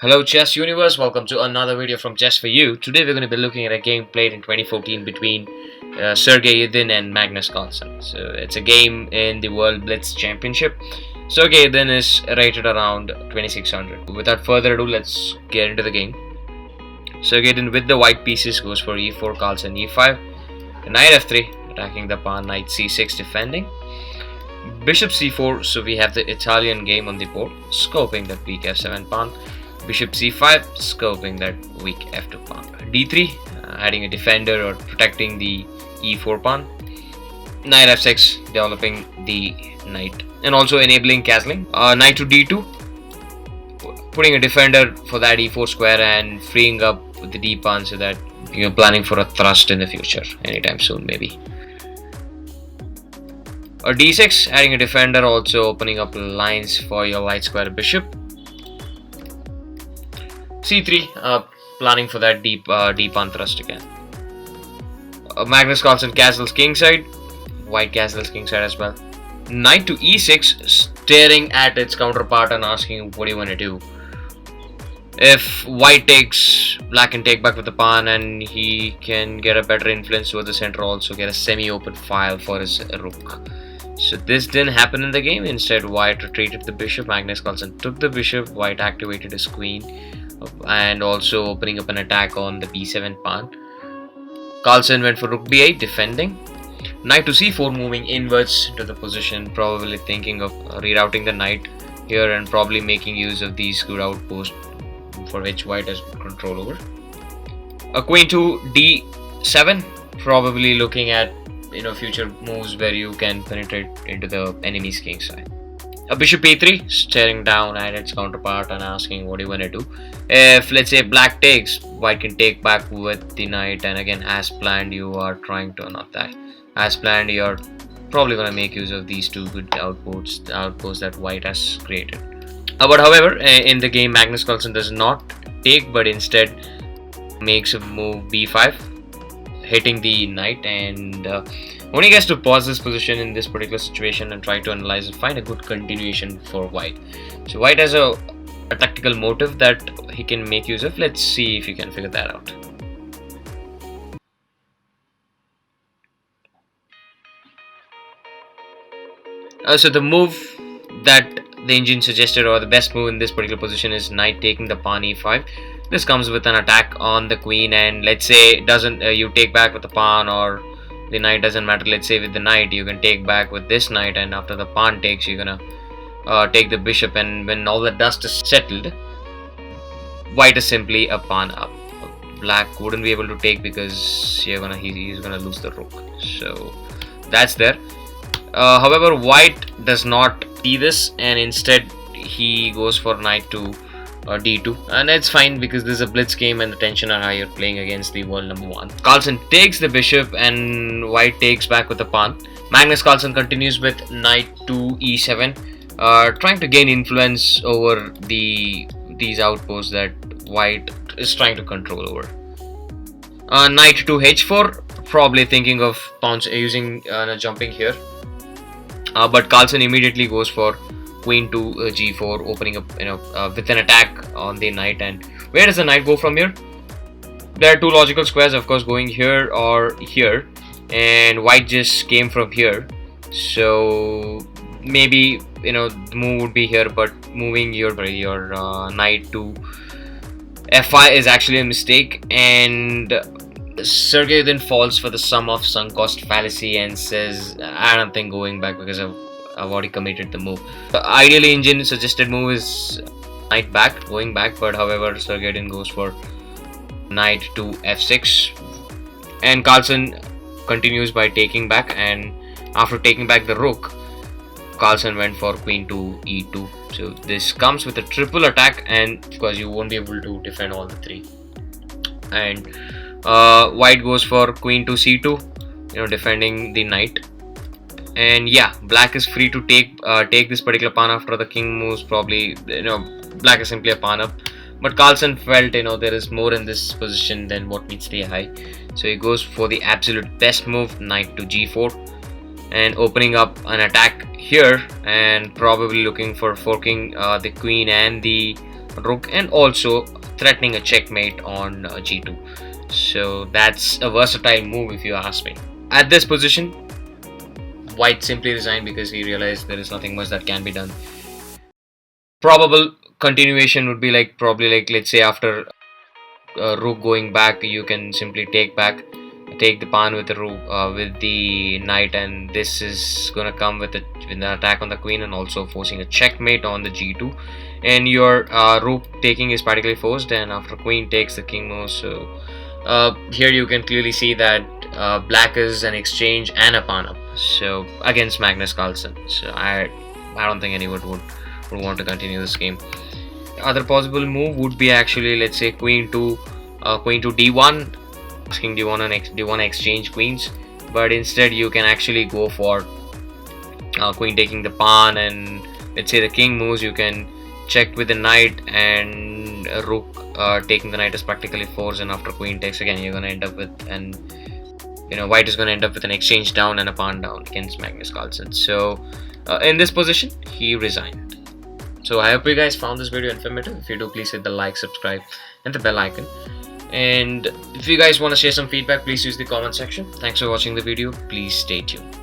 Hello Chess Universe, welcome to another video from Chess for You. Today we're going to be looking at a game played in 2014 between Sergei Yuden and Magnus Carlsen. So it's a game in the World Blitz Championship. Sergei Yuden is rated around 2600. Without further ado, let's get into the game. Sergei Yuden with the white pieces goes for e4, Carlsen e5, knight f3, attacking the pawn, knight c6 defending. Bishop c4, so we have the Italian game on the board, scoping that weak f7 pawn. Bishop c5, scoping that weak f2 pawn. d3, adding a defender or protecting the e4 pawn. Knight f6, developing the knight and also enabling castling. Knight to d2, putting a defender for that e4 square and freeing up the d pawn so that you're planning for a thrust in the future anytime soon maybe. d6, adding a defender, also opening up lines for your light square bishop. c3, planning for that deep pawn thrust again. Magnus Carlsen castles kingside, white castles kingside as well. Knight to e6, staring at its counterpart and asking, what do you want to do? If white takes, black can take back with the pawn and he can get a better influence over the center, also get a semi-open file for his rook. So this didn't happen in the game. Instead, white retreated the bishop. Magnus Carlsen took the bishop. White activated his queen and also opening up an attack on the b7 pawn. Carlsen went for rook b8, defending. Knight to c4, moving inwards to the position, probably thinking of rerouting the knight here and probably making use of these good outposts for which white has control over. A queen to d7, probably looking at future moves where you can penetrate into the enemy's king side. A bishop a3, staring down at its counterpart and asking, what do you want to do? If let's say black takes, white can take back with the knight, and again as planned you are trying to, not that, as planned you're probably going to make use of these two good outposts that white has created. But however, in the game Magnus Carlsen does not take but instead makes a move b5, hitting the knight, and only gets to pause this position in this particular situation and try to analyze and find a good continuation for white. So white has a tactical motive that he can make use of. Let's see if he can figure that out. So the move that the engine suggested, or the best move in this particular position, is knight taking the pawn e5. This comes with an attack on the queen, and let's say doesn't you take back with the pawn or the knight, doesn't matter. Let's say with the knight you can take back with this knight, and after the pawn takes you're gonna take the bishop, and when all the dust is settled, white is simply a pawn up. Black wouldn't be able to take because he's gonna lose the rook. So that's there. However, white does not see this and instead he goes for knight to d2, and it's fine because this is a blitz game and the tension are high. You're playing against the world number one. Carlsen takes the bishop and white takes back with the pawn. Magnus Carlsen continues with knight to e7, trying to gain influence over these outposts that white is trying to control over. Knight to h4, probably thinking of using jumping here, but Carlsen immediately goes for queen to g4, opening up with an attack on the knight. And where does the knight go from here? There are two logical squares, of course, going here or here, and white just came from here, so maybe the move would be here, but moving your knight to f5 is actually a mistake, and Sergei then falls for the sum of sunk cost fallacy and says, I don't think going back because I've already committed the move. Ideally, engine suggested move is knight back, going back, but however Sergei then goes for knight to f6, and Carlsen continues by taking back, and after taking back the rook, Carlsen went for queen to e2. So this comes with a triple attack, and of course you won't be able to defend all the three. And white goes for queen to c2, defending the knight. And yeah, black is free to take this particular pawn after the king moves. Probably black is simply a pawn up, but Carlsen felt there is more in this position than what meets the eye, so he goes for the absolute best move, knight to g4, and opening up an attack here and probably looking for forking the queen and the rook, and also threatening a checkmate on g2. So that's a versatile move if you ask me. At this position, white simply resigned because he realized there is nothing much that can be done. Probable continuation would be like, probably like, let's say after rook going back, you can simply take the pawn with the rook, with the knight, and this is gonna come with an attack on the queen and also forcing a checkmate on the g2, and your rook taking is particularly forced, and after queen takes, the king moves. So here you can clearly see that black is an exchange and a pawn up, so against Magnus Carlsen. So I don't think anyone would want to continue this game. Other possible move would be actually, let's say, queen to d1, asking, do you want to exchange queens? But instead you can actually go for queen taking the pawn, and let's say the king moves, you can check with the knight, and a rook taking the knight is practically forced, and after queen takes, again you're gonna end up with white is gonna end up with an exchange down and a pawn down against Magnus Carlsen. So in this position, he resigned. So I hope you guys found this video informative. If you do, please hit the like, subscribe, and the bell icon. And if you guys want to share some feedback, please use the comment section. Thanks for watching the video. Please stay tuned.